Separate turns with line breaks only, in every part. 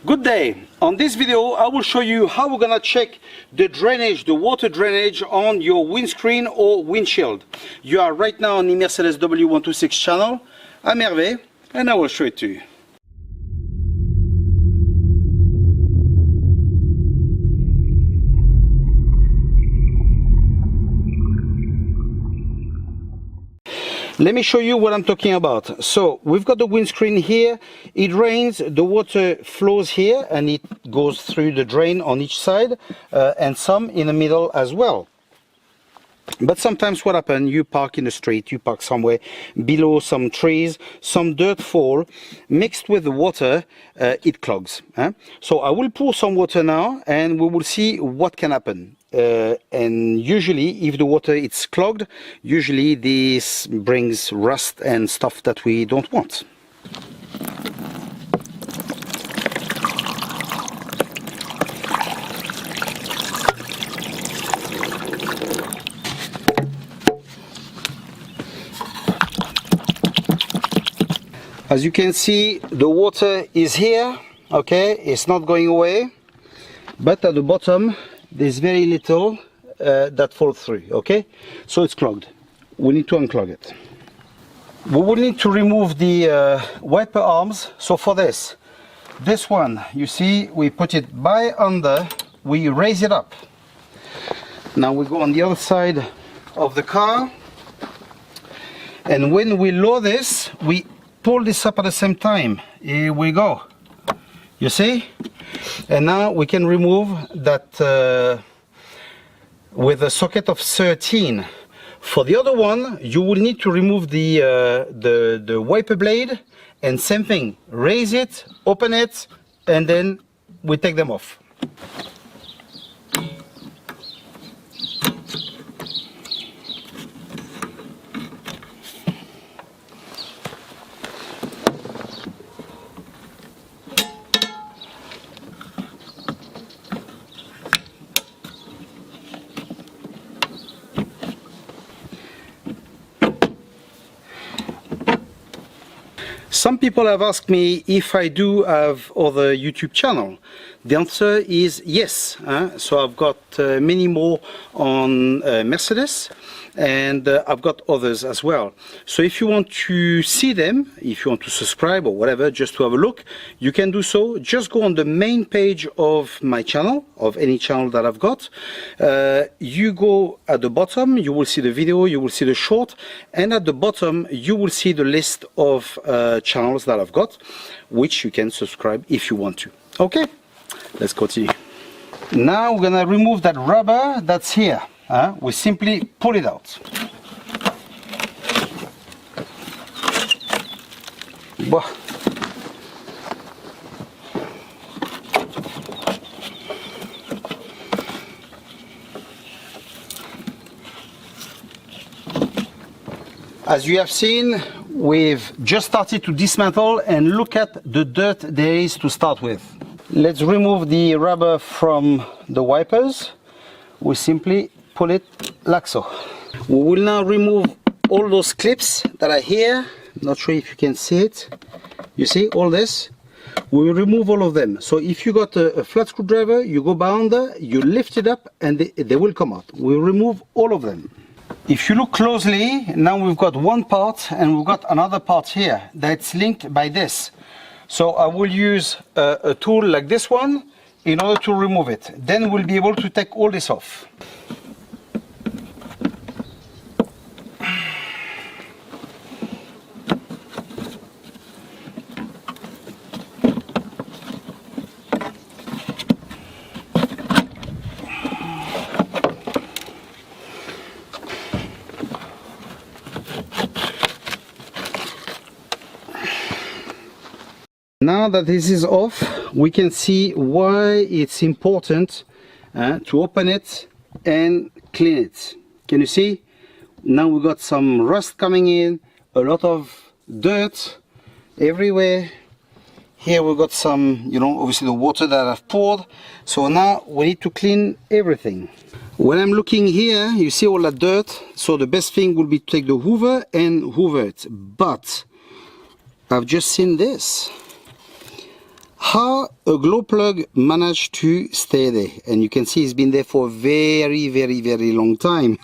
Good day. On this video I will show you how we're gonna check the drainage, the water drainage on your windscreen or windshield. You are right now on the Mercedes W126 channel. I'm Hervé and I will show it to you. Let me show you what I'm talking about. So we've got the windscreen here. It rains, the water flows here and it goes through the drain on each side and some in the middle as well. But sometimes what happens, you park in the street, you park somewhere below some trees, some dirt fall, mixed with the water, it clogs. So I will pour some water now and we will see what can happen. And usually if the water is clogged, usually this brings rust and stuff that we don't want. As you can see, the water is here, okay, it's not going away, but at the bottom there's very little that falls through, okay? So it's clogged. We need to unclog it. We will need to remove the wiper arms. So for this one, you see, we put it by under, we raise it up. Now we go on the other side of the car, and when we lower this, we pull this up at the same time. Here we go. You see? And now we can remove that with a socket of 13. For the other one, you will need to remove the wiper blade, and same thing, raise it, open it, and then we take them off. Some people have asked me if I do have other YouTube channel. The answer is yes. So I've got many more on Mercedes, and I've got others as well. So if you want to see them, if you want to subscribe or whatever, just to have a look, you can do so. Just go on the main page of my channel, of any channel that I've got. You go at the bottom, you will see the video, you will see the short, and at the bottom you will see the list of channels that I've got, which you can subscribe if you want to. Okay, let's continue. Now we're gonna remove that rubber that's here. We simply pull it out. As you have seen, we've just started to dismantle, and look at the dirt there is to start with. Let's remove the rubber from the wipers. We simply pull it like so. We will now remove all those clips that are here. Not sure if you can see it. You see all this? We will remove all of them. So if you got a flat screwdriver, you go by under, you lift it up, and they will come out. We'll remove all of them. If you look closely, now we've got one part and we've got another part here that's linked by this. So I will use a tool like this one in order to remove it. Then we'll be able to take all this off. Now that this is off, we can see why it's important to open it and clean it. Can you see? Now we got some rust coming in, a lot of dirt everywhere. Here we got some, obviously the water that I've poured. So now we need to clean everything. When I'm looking here, you see all that dirt. So the best thing would be to take the hoover and hoover it. But I've just seen this. How a glow plug managed to stay there, and you can see it's been there for a very long time.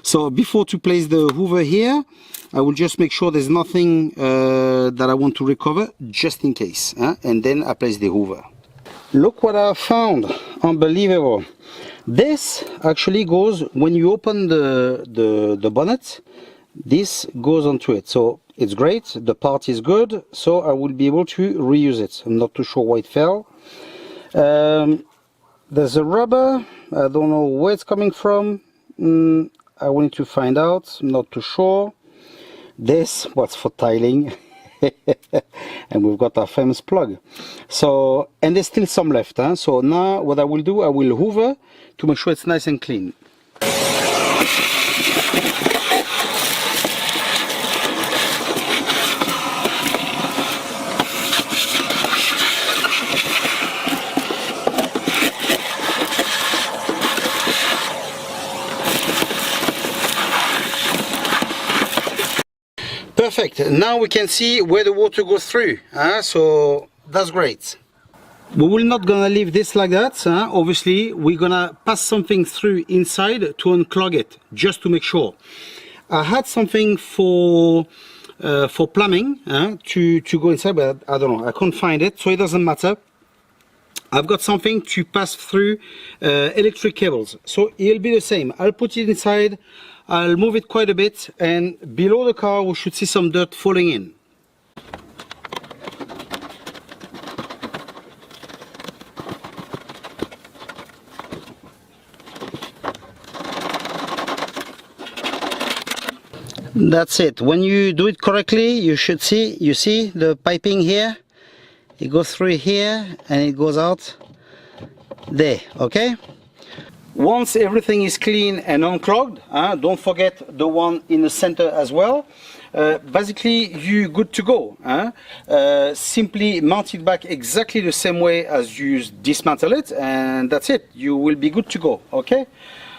So before to place the hoover here, I will just make sure there's nothing that I want to recover, just in case, and then I place the hoover. Look what I found, unbelievable. This actually goes, when you open the bonnet, this goes onto it, so it's great, the part is good, so I will be able to reuse it. I'm not too sure why it fell. There's a rubber, I don't know where it's coming from, I will need to find out, I'm not too sure. This was for tiling. And we've got our famous plug. So, and there's still some left, so now what I will do, I will hoover to make sure it's nice and clean. Perfect. Now we can see where the water goes through, so that's great. We will not gonna leave this like that, obviously we're gonna pass something through inside to unclog it, just to make sure. I had something for plumbing to go inside, but I don't know, I couldn't find it, so it doesn't matter. I've got something to pass through electric cables, so it'll be the same. I'll put it inside, I'll move it quite a bit, and below the car we should see some dirt falling in. That's it. When you do it correctly, you should see, you see the piping here, it goes through here and it goes out there, okay? Once everything is clean and unclogged, don't forget the one in the center as well. Basically you're good to go. Simply mount it back exactly the same way as you dismantle it, and that's it, you will be good to go, okay?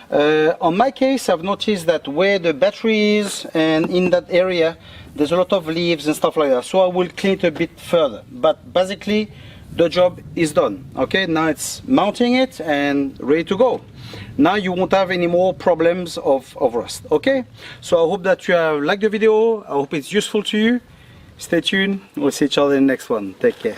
On my case, I've noticed that where the battery is and in that area there's a lot of leaves and stuff like that, so I will clean it a bit further, but basically the job is done. Okay, now it's mounting it and ready to go. Now you won't have any more problems of rust. Okay, so I hope that you have liked the video, I hope it's useful to you. Stay tuned, we'll see each other in the next one. Take care.